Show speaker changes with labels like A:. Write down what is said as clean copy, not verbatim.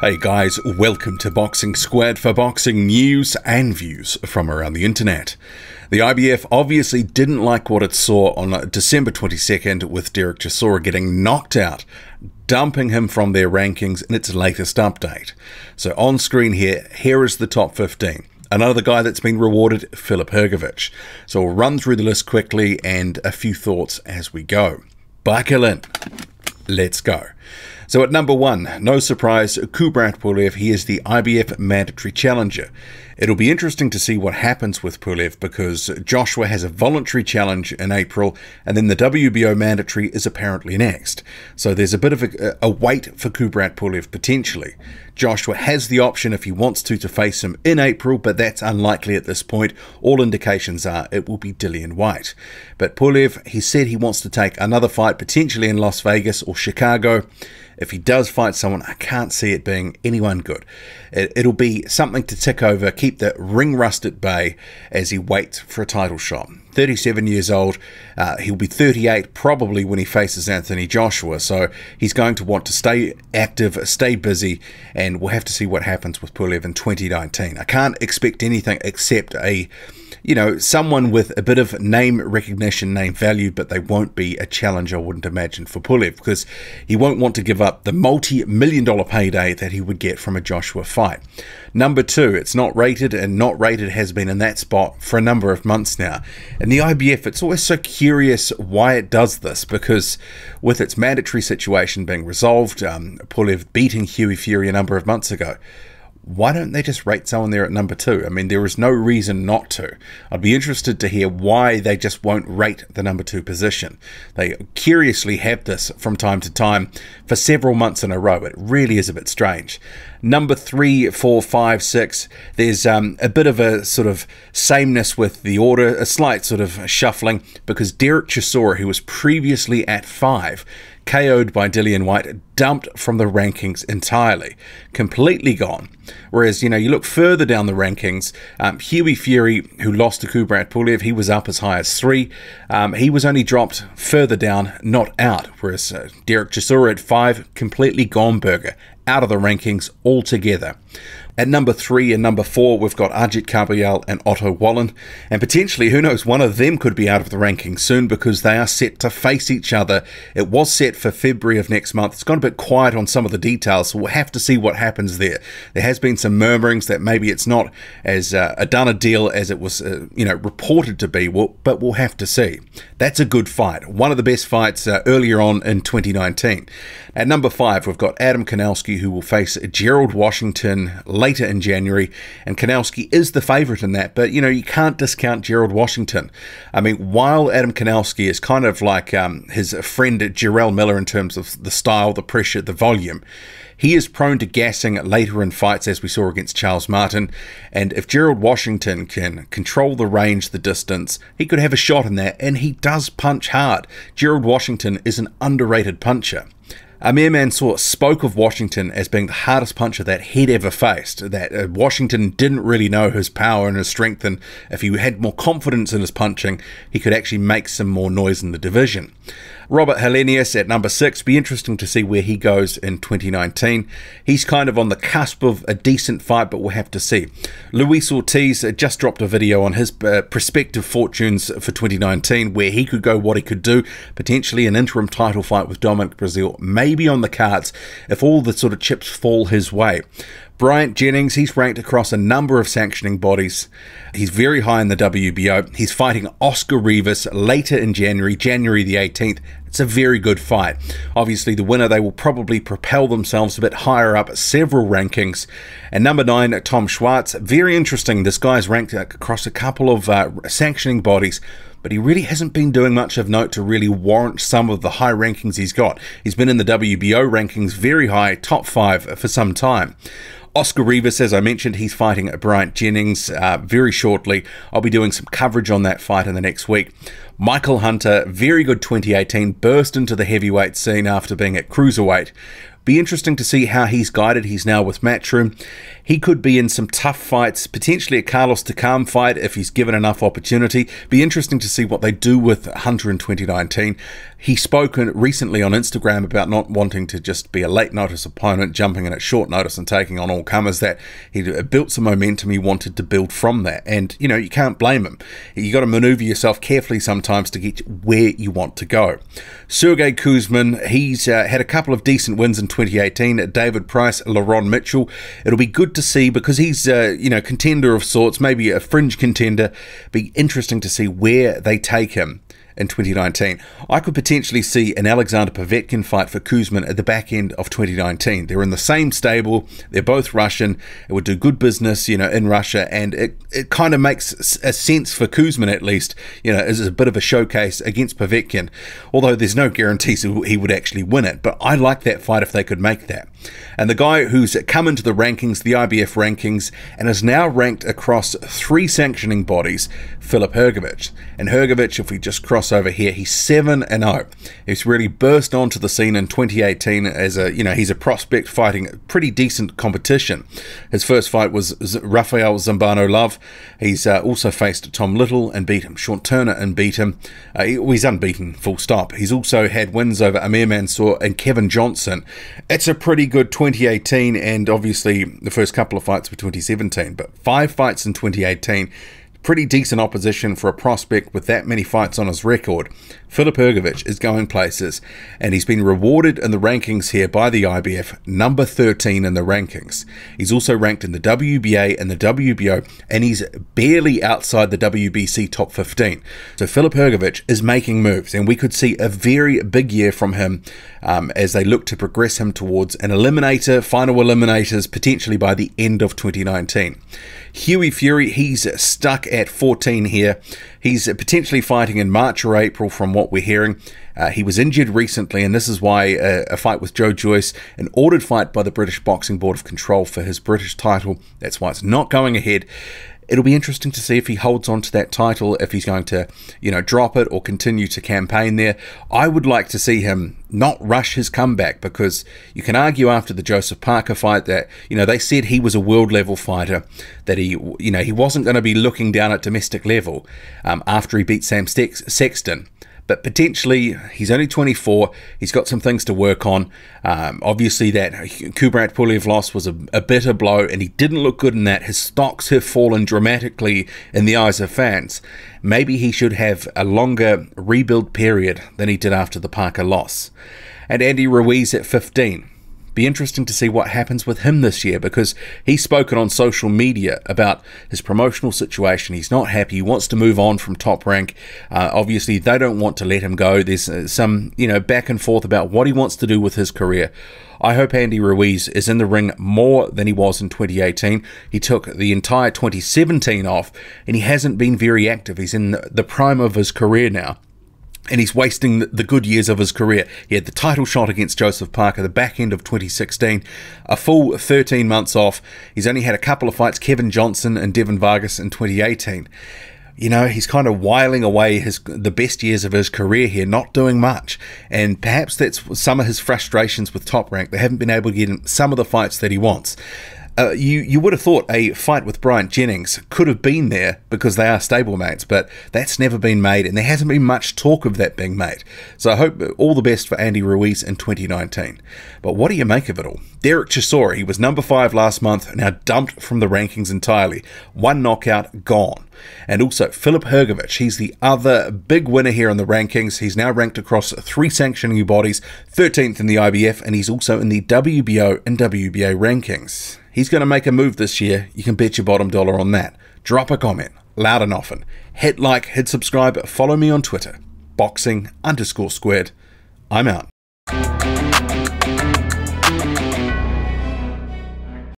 A: Hey guys, welcome to Boxing Squad for boxing news and views from around the internet. The IBF obviously didn't like what it saw on December 22nd with Derek Chisora getting knocked out, dumping him from their rankings in its latest update. So on screen here is the top 15. Another guy that's been rewarded, Filip Hrgovic. So we'll run through the list quickly and a few thoughts as we go. Buckle in. Let's go. So at number 1, no surprise, Kubrat Pulev. He is the IBF mandatory challenger. It'll be interesting to see what happens with Pulev because Joshua has a voluntary challenge in April and then the WBO mandatory is apparently next. So there's a bit of a wait for Kubrat Pulev potentially. Joshua has the option if he wants to face him in April, but that's unlikely at this point. All indications are it will be Dillian Whyte. But Pulev, he said he wants to take another fight potentially in Las Vegas or Chicago. If he does fight someone, I can't see it being anyone good. It'll be something to tick over, keep the ring rust at bay as he waits for a title shot. 37 years old, he'll be 38 probably when he faces Anthony Joshua, so he's going to want to stay active, stay busy, and we'll have to see what happens with Pulev in 2019. I can't expect anything except someone with a bit of name recognition, name value, but they won't be a challenge, I wouldn't imagine, for Pulev, because he won't want to give up the multi-million-dollar payday that he would get from a Joshua fight. Number 2, it's not rated, and not rated has been in that spot for a number of months now. And the IBF, it's always so curious why it does this, because with its mandatory situation being resolved, Pulev beating Hughie Fury a number of months ago, why don't they just rate someone there at number 2? I mean, there is no reason not to. I'd be interested to hear why they just won't rate the number 2 position. They curiously have this from time to time for several months in a row. It really is a bit strange. Number 3, 4, 5, 6, there's a bit of a sort of sameness with the order, a slight sort of shuffling, because Derek Chisora, who was previously at 5, KO'd by Dillian Whyte, dumped from the rankings entirely, completely gone. Whereas, you look further down the rankings, Hughie Fury, who lost to Kubrat Pulev, he was up as high as 3. He was only dropped further down, not out. Whereas Derek Chisora at 5, completely gone burger, out of the rankings altogether. At number 3 and number 4, we've got Ajit Kabayal and Otto Wallen, and potentially, who knows, one of them could be out of the rankings soon because they are set to face each other. It was set for February of next month. It's gone a bit quiet on some of the details, so we'll have to see what happens there. There has been some murmurings that maybe it's not as done a deal as it was, reported to be, but we'll have to see. That's a good fight. One of the best fights earlier on in 2019. At number 5, we've got Adam Kanowski, who will face Gerald Washington later in January, and Kanowski is the favourite in that, but you can't discount Gerald Washington. I mean, while Adam Kanowski is kind of like his friend Jarrell Miller in terms of the style, the pressure, the volume, he is prone to gassing later in fights, as we saw against Charles Martin, and if Gerald Washington can control the range, the distance, he could have a shot in that, and he does punch hard. Gerald Washington is an underrated puncher. Amir Mansour spoke of Washington as being the hardest puncher that he'd ever faced, that Washington didn't really know his power and his strength, and if he had more confidence in his punching, he could actually make some more noise in the division. Robert Helenius at number 6, be interesting to see where he goes in 2019. He's kind of on the cusp of a decent fight, but we'll have to see. Luis Ortiz just dropped a video on his prospective fortunes for 2019, where he could go, what he could do, potentially an interim title fight with Dominic Breazeale, maybe on the cards if all the sort of chips fall his way. Bryant Jennings, he's ranked across a number of sanctioning bodies. He's very high in the WBO. He's fighting Oscar Rivas later in January the 18th. It's a very good fight. Obviously, the winner, they will probably propel themselves a bit higher up several rankings. And number 9, Tom Schwartz. Very interesting. This guy's ranked across a couple of sanctioning bodies, but he really hasn't been doing much of note to really warrant some of the high rankings he's got. He's been in the WBO rankings very high, top 5 for some time. Oscar Rivas, as I mentioned, he's fighting Bryant Jennings very shortly. I'll be doing some coverage on that fight in the next week. Michael Hunter, very good 2018, burst into the heavyweight scene after being at cruiserweight. Be interesting to see how he's guided. He's now with Matchroom. He could be in some tough fights, potentially a Carlos Takam fight if he's given enough opportunity. Be interesting to see what they do with Hunter in 2019. He's spoken recently on Instagram about not wanting to just be a late notice opponent, jumping in at short notice and taking on all comers, that he built some momentum. He wanted to build from that. And, you know, you can't blame him. You got to maneuver yourself carefully sometimes to get where you want to go. Sergey Kuzmin, he's had a couple of decent wins in 2018. David Price, LaRon Mitchell. It'll be good to see because he's, contender of sorts, maybe a fringe contender. Be interesting to see where they take him in 2019. I could potentially see an Alexander Povetkin fight for Kuzmin at the back end of 2019. They're in the same stable. They're both Russian. It would do good business, in Russia, and it kind of makes a sense for Kuzmin, at least, as a bit of a showcase against Povetkin, although there's no guarantees he would actually win it. But I like that fight if they could make that. And the guy who's come into the rankings, the IBF rankings, and is now ranked across 3 sanctioning bodies, Filip Hrgovic. And Hrgovic, if we just cross over here, he's 7-0. He's really burst onto the scene in 2018 as he's a prospect fighting pretty decent competition. His first fight was Rafael Zambano-Love. He's also faced Tom Little and beat him, Sean Turner and beat him. He's unbeaten, full stop. He's also had wins over Amir Mansour and Kevin Johnson. It's a pretty good 2018, and obviously the first couple of fights were 2017, but 5 fights in 2018. Pretty decent opposition for a prospect with that many fights on his record. Filip Hrgovic is going places, and he's been rewarded in the rankings here by the IBF, number 13 in the rankings. He's also ranked in the WBA and the WBO, and he's barely outside the WBC top 15. So Filip Hrgovic is making moves, and we could see a very big year from him as they look to progress him towards an eliminator, final eliminators, potentially by the end of 2019. Hughie Fury, he's stuck at 14 here. He's potentially fighting in March or April from what we're hearing. He was injured recently, and this is why a fight with Joe Joyce, an ordered fight by the British Boxing Board of Control for his British title, that's why it's not going ahead. It'll be interesting to see if he holds on to that title, if he's going to, drop it or continue to campaign there. I would like to see him not rush his comeback, because you can argue after the Joseph Parker fight that, they said he was a world level fighter, that he wasn't going to be looking down at domestic level after he beat Sam Sexton. But potentially, he's only 24. He's got some things to work on. Obviously, that Kubrat Pulev loss was a bitter blow, and he didn't look good in that. His stocks have fallen dramatically in the eyes of fans. Maybe he should have a longer rebuild period than he did after the Parker loss. And Andy Ruiz at 15. Be interesting to see what happens with him this year, because he's spoken on social media about his promotional situation. He's not happy. He wants to move on from Top Rank. Obviously, they don't want to let him go. There's some, back and forth about what he wants to do with his career. I hope Andy Ruiz is in the ring more than he was in 2018. He took the entire 2017 off, and he hasn't been very active. He's in the prime of his career now, and he's wasting the good years of his career. He had the title shot against Joseph Parker the back end of 2016, a full 13 months off. He's only had a couple of fights, Kevin Johnson and Devin Vargas in 2018. He's kind of whiling away the best years of his career here, not doing much. And perhaps that's some of his frustrations with Top Rank. They haven't been able to get him some of the fights that he wants. You would have thought a fight with Bryant Jennings could have been there because they are stablemates, but that's never been made, and there hasn't been much talk of that being made. So I hope all the best for Andy Ruiz in 2019. But what do you make of it all? Derek Chisora, he was number 5 last month, now dumped from the rankings entirely. 1 knockout, gone. And also Filip Hrgovic, he's the other big winner here in the rankings. He's now ranked across 3 sanctioning bodies, 13th in the IBF, and he's also in the WBO and WBA rankings. He's going to make a move this year. You can bet your bottom dollar on that. Drop a comment, loud and often. Hit like, hit subscribe, follow me on Twitter, boxing_squared. I'm out.